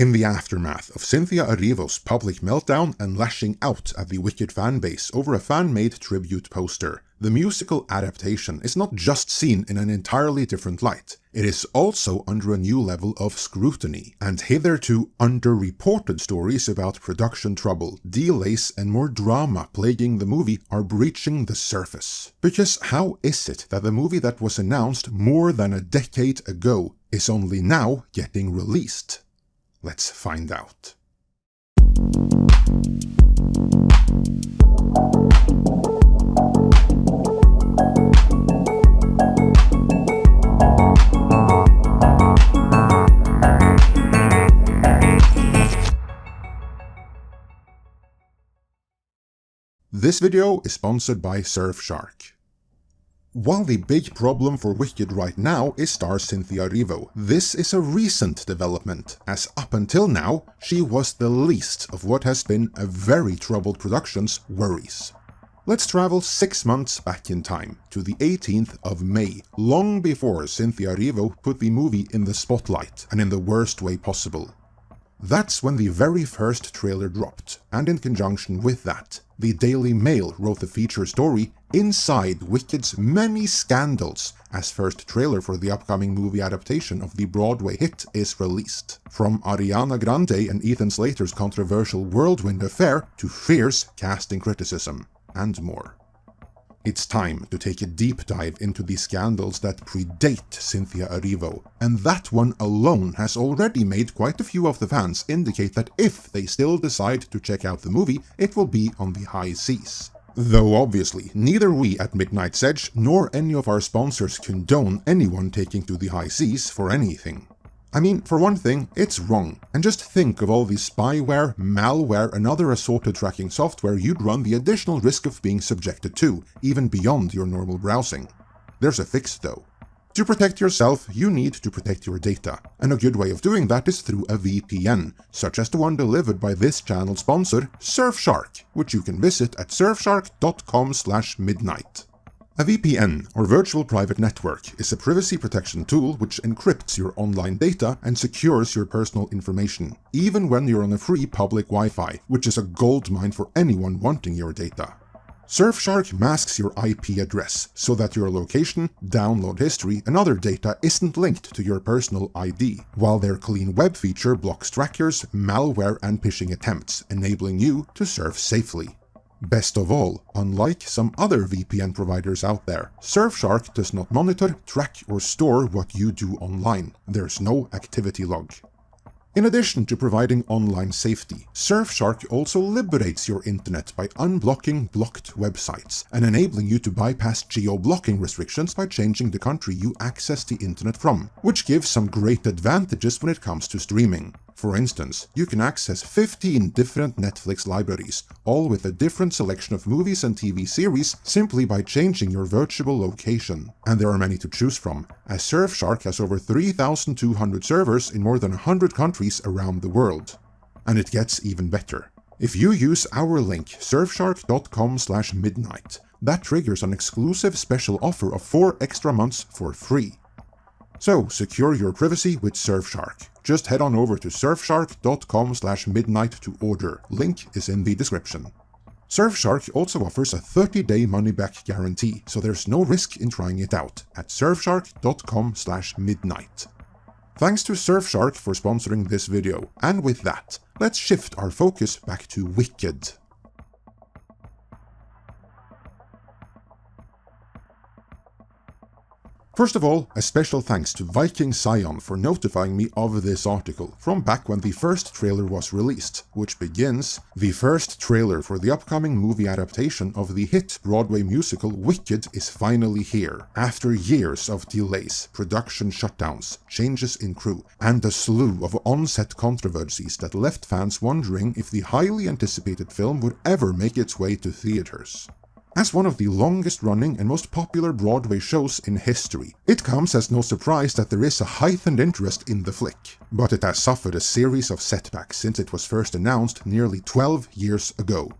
In the aftermath of Cynthia Erivo's public meltdown and lashing out at the Wicked fanbase over a fan-made tribute poster, the musical adaptation is not just seen in an entirely different light, it is also under a new level of scrutiny, and hitherto underreported stories about production trouble, delays and more drama plaguing the movie are breaching the surface. Because how is it that the movie that was announced more than a decade ago is only now getting released? Let's find out. This video is sponsored by Surfshark. While the big problem for Wicked right now is star Cynthia Erivo, this is a recent development, as up until now, she was the least of what has been a very troubled production's worries. Let's travel 6 months back in time, to the 18th of May, long before Cynthia Erivo put the movie in the spotlight, and in the worst way possible. That's when the very first trailer dropped, and in conjunction with that, the Daily Mail wrote the feature story Inside Wicked's Many Scandals, as first trailer for the upcoming movie adaptation of the Broadway hit is released. From Ariana Grande and Ethan Slater's controversial whirlwind affair to fierce casting criticism, and more. It's time to take a deep dive into the scandals that predate Cynthia Erivo, and that one alone has already made quite a few of the fans indicate that if they still decide to check out the movie, it will be on the high seas. Though obviously, neither we at Midnight's Edge nor any of our sponsors condone anyone taking to the high seas for anything. I mean, for one thing, it's wrong, and just think of all the spyware, malware and other assorted tracking software you'd run the additional risk of being subjected to, even beyond your normal browsing. There's a fix though. To protect yourself, you need to protect your data, and a good way of doing that is through a VPN, such as the one delivered by this channel's sponsor, Surfshark, which you can visit at surfshark.com/midnight. A VPN, or Virtual Private Network, is a privacy protection tool which encrypts your online data and secures your personal information, even when you're on a free public Wi-Fi, which is a goldmine for anyone wanting your data. Surfshark masks your IP address, so that your location, download history and other data isn't linked to your personal ID, while their clean web feature blocks trackers, malware and phishing attempts, enabling you to surf safely. Best of all, unlike some other VPN providers out there, Surfshark does not monitor, track or store what you do online. There's no activity log. In addition to providing online safety, Surfshark also liberates your internet by unblocking blocked websites and enabling you to bypass geo-blocking restrictions by changing the country you access the internet from, which gives some great advantages when it comes to streaming. For instance, you can access 15 different Netflix libraries, all with a different selection of movies and TV series simply by changing your virtual location. And there are many to choose from, as Surfshark has over 3,200 servers in more than 100 countries around the world. And it gets even better. If you use our link surfshark.com/midnight, that triggers an exclusive special offer of 4 extra months for free. So, secure your privacy with Surfshark. Just head on over to surfshark.com/midnight to order. Link is in the description. Surfshark also offers a 30-day money-back guarantee, so there's no risk in trying it out at surfshark.com/midnight. Thanks to Surfshark for sponsoring this video, and with that, let's shift our focus back to Wicked. First of all, a special thanks to Viking Scion for notifying me of this article from back when the first trailer was released, which begins, "The first trailer for the upcoming movie adaptation of the hit Broadway musical Wicked is finally here. After years of delays, production shutdowns, changes in crew, and a slew of on-set controversies that left fans wondering if the highly anticipated film would ever make its way to theaters. As one of the longest-running and most popular Broadway shows in history, it comes as no surprise that there is a heightened interest in the flick. But it has suffered a series of setbacks since it was first announced nearly 12 years ago.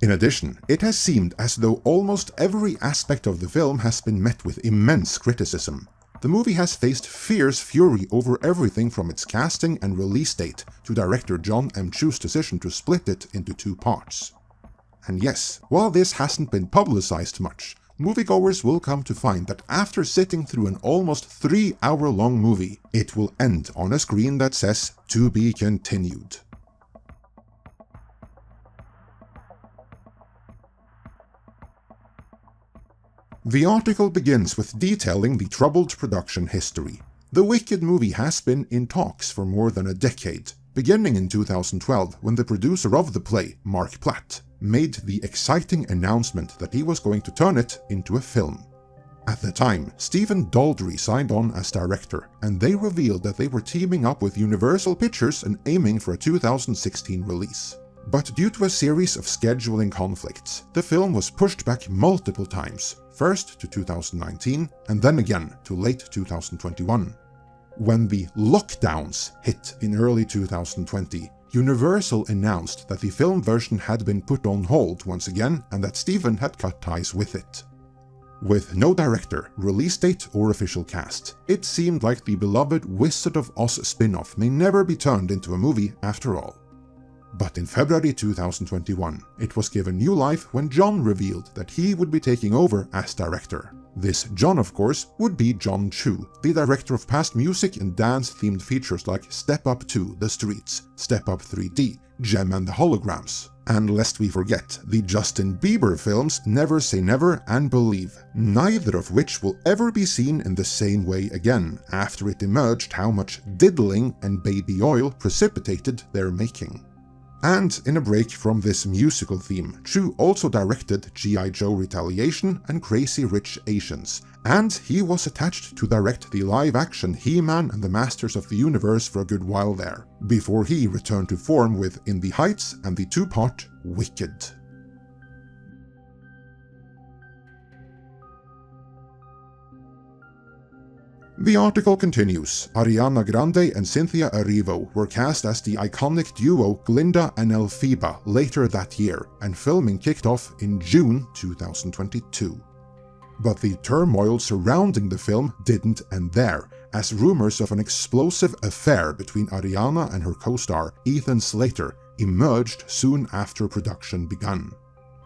In addition, it has seemed as though almost every aspect of the film has been met with immense criticism. the movie has faced fierce fury over everything from its casting and release date to director John M. Chu's decision to split it into 2 parts. And yes, while this hasn't been publicized much, moviegoers will come to find that after sitting through an almost 3-hour-long movie, it will end on a screen that says "To be continued." The article begins with detailing the troubled production history. The Wicked movie has been in talks for more than a decade, beginning in 2012 when the producer of the play, Mark Platt, made the exciting announcement that he was going to turn it into a film. At the time, Stephen Daldry signed on as director, and they revealed that they were teaming up with Universal Pictures and aiming for a 2016 release. But due to a series of scheduling conflicts, the film was pushed back multiple times, first to 2019 and then again to late 2021. When the lockdowns hit in early 2020, Universal announced that the film version had been put on hold once again and that Stephen had cut ties with it. With no director, release date or official cast, it seemed like the beloved Wizard of Oz spin-off may never be turned into a movie after all. But in February 2021, it was given new life when John revealed that he would be taking over as director. This John, of course, would be John Chu, the director of past music and dance-themed features like Step Up 2, The Streets, Step Up 3D, Gem and the Holograms, and lest we forget, the Justin Bieber films Never Say Never and Believe, neither of which will ever be seen in the same way again, after it emerged how much diddling and baby oil precipitated their making. And in a break from this musical theme, Chu also directed G.I. Joe Retaliation and Crazy Rich Asians, and he was attached to direct the live-action He-Man and the Masters of the Universe for a good while there, before he returned to form with In the Heights and the 2-part Wicked. The article continues. Ariana Grande and Cynthia Erivo were cast as the iconic duo Glinda and Elphaba later that year, and filming kicked off in June 2022. But the turmoil surrounding the film didn't end there, as rumors of an explosive affair between Ariana and her co-star Ethan Slater emerged soon after production began.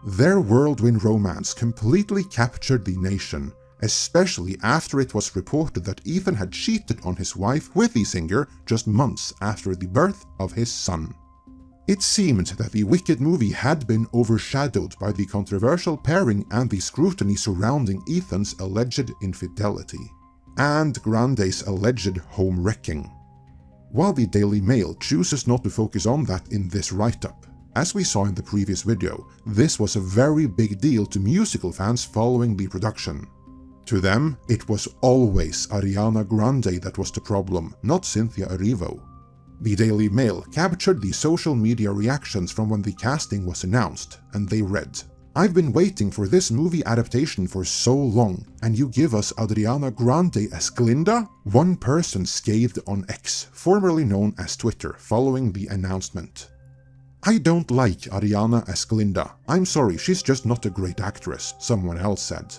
Their whirlwind romance completely captured the nation, especially after it was reported that Ethan had cheated on his wife with the singer just months after the birth of his son. It seemed that the Wicked movie had been overshadowed by the controversial pairing and the scrutiny surrounding Ethan's alleged infidelity, and Grande's alleged home wrecking. While the Daily Mail chooses not to focus on that in this write-up, as we saw in the previous video, this was a very big deal to musical fans following the production. To them, it was always Ariana Grande that was the problem, not Cynthia Erivo. The Daily Mail captured the social media reactions from when the casting was announced, and they read, "I've been waiting for this movie adaptation for so long, and you give us Ariana Grande as Glinda?" One person scathed on X, formerly known as Twitter, following the announcement. "I don't like Ariana as Glinda. I'm sorry, she's just not a great actress," someone else said.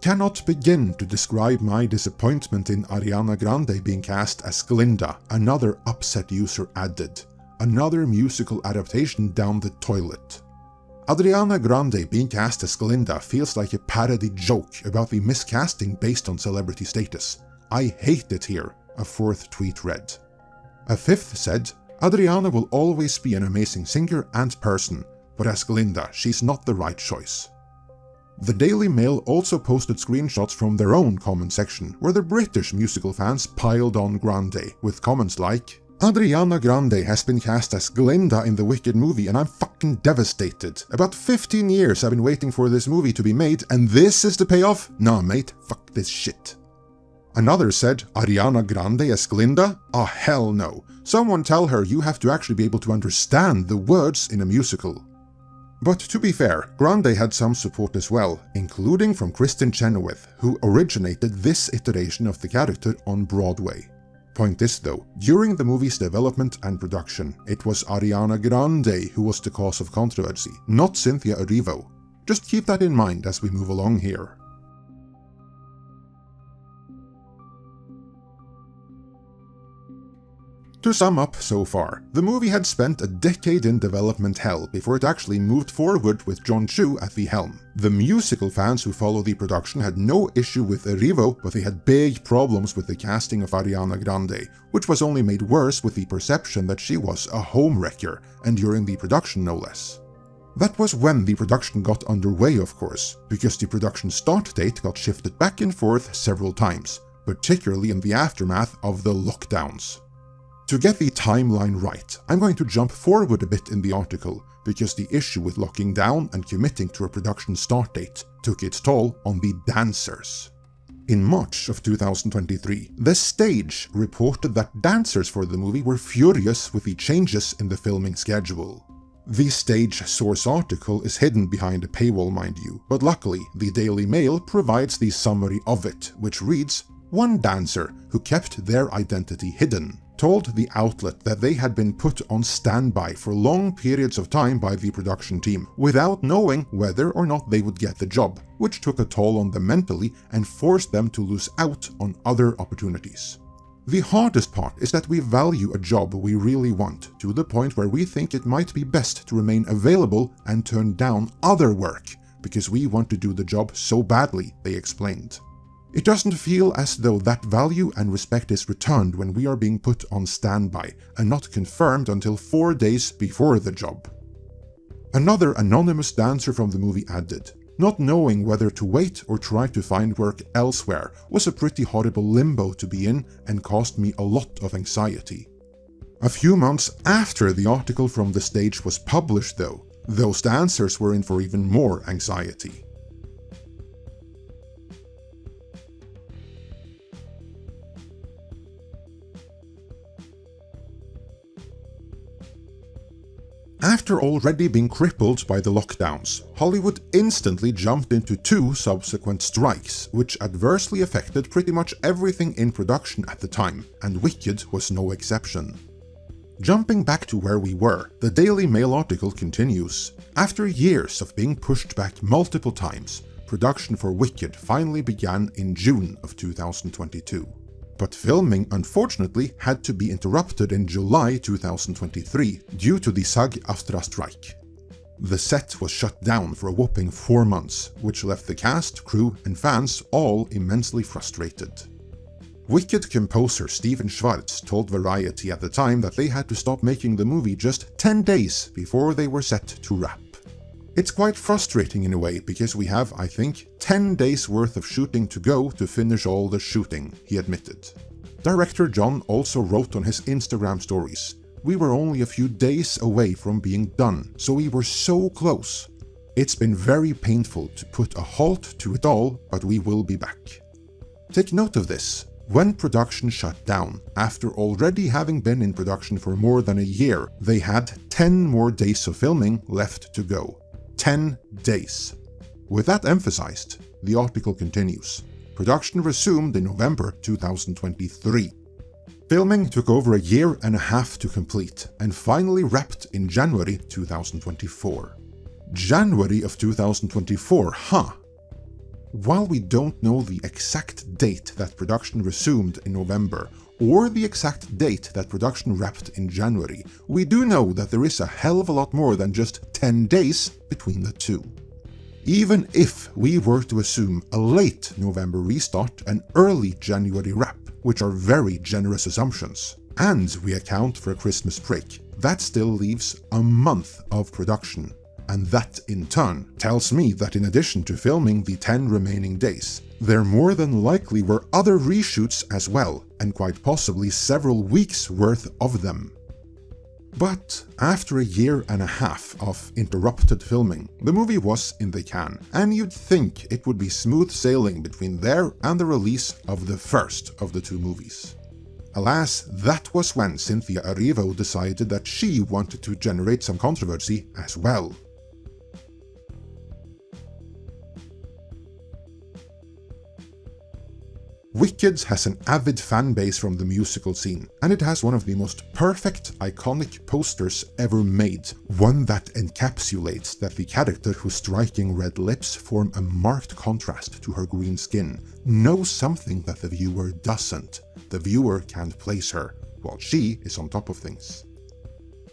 "Cannot begin to describe my disappointment in Ariana Grande being cast as Glinda," another upset user added. "Another musical adaptation down the toilet." Ariana Grande being cast as Glinda feels like a parody joke about the miscasting based on celebrity status. "I hate it here," a 4th tweet read. A 5th said, "Adriana will always be an amazing singer and person, but as Glinda, she's not the right choice." The Daily Mail also posted screenshots from their own comment section, where the British musical fans piled on Grande, with comments like, "Ariana Grande has been cast as Glinda in the Wicked movie and I'm fucking devastated. About 15 years I've been waiting for this movie to be made and this is the payoff? Nah mate, fuck this shit." Another said, "Ariana Grande as Glinda? Oh hell no. Someone tell her you have to actually be able to understand the words in a musical." But to be fair, Grande had some support as well, including from Kristen Chenoweth, who originated this iteration of the character on Broadway. Point is though, during the movie's development and production, it was Ariana Grande who was the cause of controversy, not Cynthia Erivo. Just keep that in mind as we move along here. To sum up so far, the movie had spent a decade in development hell before it actually moved forward with John Chu at the helm. The musical fans who follow the production had no issue with Erivo, but they had big problems with the casting of Ariana Grande, which was only made worse with the perception that she was a homewrecker, and during the production no less. That was when the production got underway, of course, because the production start date got shifted back and forth several times, particularly in the aftermath of the lockdowns. To get the timeline right, I'm going to jump forward a bit in the article, because the issue with locking down and committing to a production start date took its toll on the dancers. In March of 2023, The Stage reported that dancers for the movie were furious with the changes in the filming schedule. The Stage source article is hidden behind a paywall, mind you, but luckily the Daily Mail provides the summary of it, which reads, "One dancer, who kept their identity hidden, told the outlet that they had been put on standby for long periods of time by the production team, without knowing whether or not they would get the job, which took a toll on them mentally and forced them to lose out on other opportunities. The hardest part is that we value a job we really want, to the point where we think it might be best to remain available and turn down other work, because we want to do the job so badly," they explained. It doesn't feel as though that value and respect is returned when we are being put on standby and not confirmed until 4 days before the job. Another anonymous dancer from the movie added, "Not knowing whether to wait or try to find work elsewhere was a pretty horrible limbo to be in and caused me a lot of anxiety." A few months after the article from The Stage was published though, those dancers were in for even more anxiety. After already being crippled by the lockdowns, Hollywood instantly jumped into 2 subsequent strikes, which adversely affected pretty much everything in production at the time, and Wicked was no exception. Jumping back to where we were, the Daily Mail article continues. After years of being pushed back multiple times, production for Wicked finally began in June of 2022. But filming unfortunately had to be interrupted in July 2023 due to the SAG-AFTRA strike. The set was shut down for a whopping 4 months, which left the cast, crew and fans all immensely frustrated. Wicked composer Stephen Schwartz told Variety at the time that they had to stop making the movie just 10 days before they were set to wrap. It's quite frustrating in a way, because we have, I think, 10 days worth of shooting to go to finish all the shooting, he admitted. Director John also wrote on his Instagram stories, "We were only a few days away from being done, so we were so close. It's been very painful to put a halt to it all, but we will be back." Take note of this. When production shut down, after already having been in production for more than a year, they had 10 more days of filming left to go. 10 days. With that emphasized, the article continues. Production resumed in November 2023. Filming took over a year and a half to complete, and finally wrapped in January 2024. January of 2024, huh? While we don't know the exact date that production resumed in November, or the exact date that production wrapped in January, we do know that there is a hell of a lot more than just 10 days between the two. Even if we were to assume a late November restart and early January wrap, which are very generous assumptions, and we account for a Christmas break, that still leaves a month of production. And that, in turn, tells me that in addition to filming the 10 remaining days, there more than likely were other reshoots as well, and quite possibly several weeks worth of them. But after a year and a half of interrupted filming, the movie was in the can, and you'd think it would be smooth sailing between there and the release of the first of the 2 movies. Alas, that was when Cynthia Erivo decided that she wanted to generate some controversy as well. Wicked has an avid fanbase from the musical scene, and it has one of the most perfect, iconic posters ever made, one that encapsulates that the character whose striking red lips form a marked contrast to her green skin knows something that the viewer doesn't. The viewer can't place her, while she is on top of things.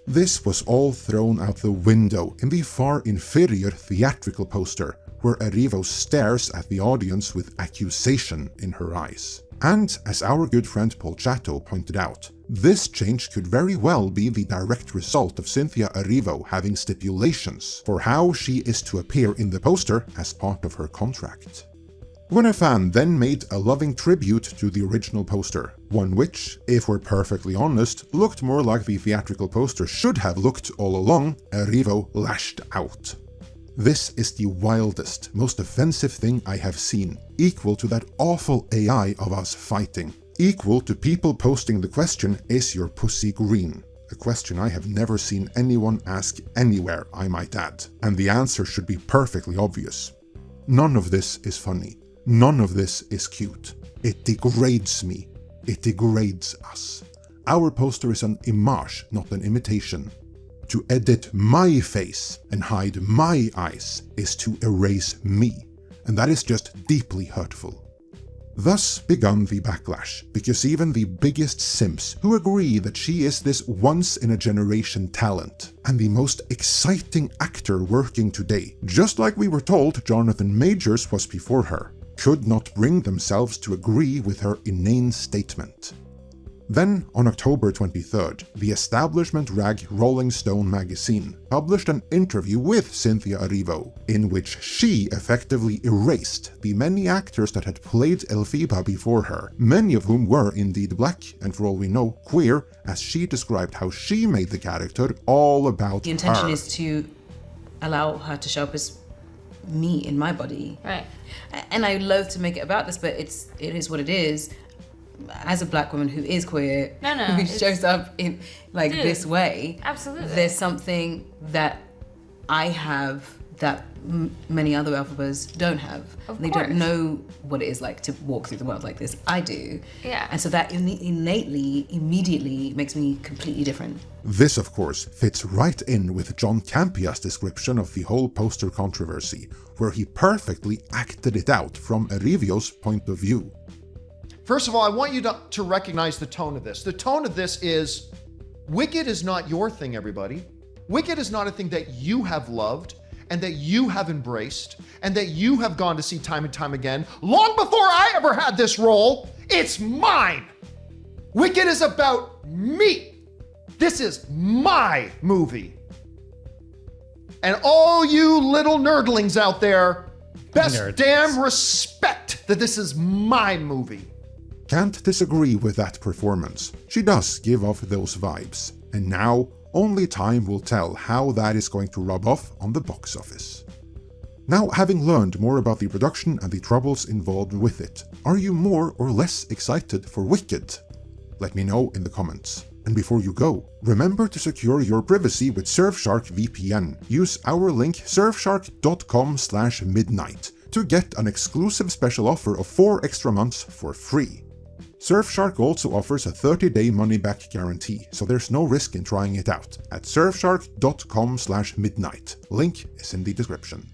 This was all thrown out the window in the far inferior theatrical poster, where Erivo stares at the audience with accusation in her eyes. And as our good friend Paul Chatto pointed out, this change could very well be the direct result of Cynthia Erivo having stipulations for how she is to appear in the poster as part of her contract. When a fan then made a loving tribute to the original poster, one which, if we're perfectly honest, looked more like the theatrical poster should have looked all along, Erivo lashed out. This is the wildest, most offensive thing I have seen, equal to that awful AI of us fighting, equal to people posting the question, "Is your pussy green?" A question I have never seen anyone ask anywhere, I might add, and the answer should be perfectly obvious. None of this is funny. None of this is cute. It degrades me. It degrades us. Our poster is an image, not an imitation. To edit my face and hide my eyes is to erase me, and that is just deeply hurtful. Thus begun the backlash, because even the biggest simps who agree that she is this once-in-a-generation talent and the most exciting actor working today, just like we were told Jonathan Majors was before her, could not bring themselves to agree with her inane statement. Then, on October 23rd, the establishment rag Rolling Stone magazine published an interview with Cynthia Erivo, in which she effectively erased the many actors that had played Elphaba before her, many of whom were indeed black, and for all we know, queer, as she described how she made the character all about her. The intention is to allow her to show up as me in my body. Right. And I loathe to make it about this, but it is what it is. As a black woman who is queer, who shows up in this way, absolutely, there's something that I have that many other Elphabas don't have. They don't know what it is like to walk through the world like this. I do. Yeah. And so that innately, immediately makes me completely different. This, of course, fits right in with John Campea's description of the whole poster controversy, where he perfectly acted it out from Erivo's point of view. First of all, I want you to recognize the tone of this. The tone of this is, Wicked is not your thing, everybody. Wicked is not a thing that you have loved and that you have embraced and that you have gone to see time and time again. Long before I ever had this role, it's mine. Wicked is about me. This is my movie. And all you little nerdlings out there, best damn respect that this is my movie. Can't disagree with that performance. She does give off those vibes. And now, only time will tell how that is going to rub off on the box office. Now, having learned more about the production and the troubles involved with it, are you more or less excited for Wicked? Let me know in the comments. And before you go, remember to secure your privacy with Surfshark VPN. Use our link surfshark.com/midnight to get an exclusive special offer of 4 extra months for free. Surfshark also offers a 30-day money-back guarantee, so there's no risk in trying it out at surfshark.com/midnight. Link is in the description.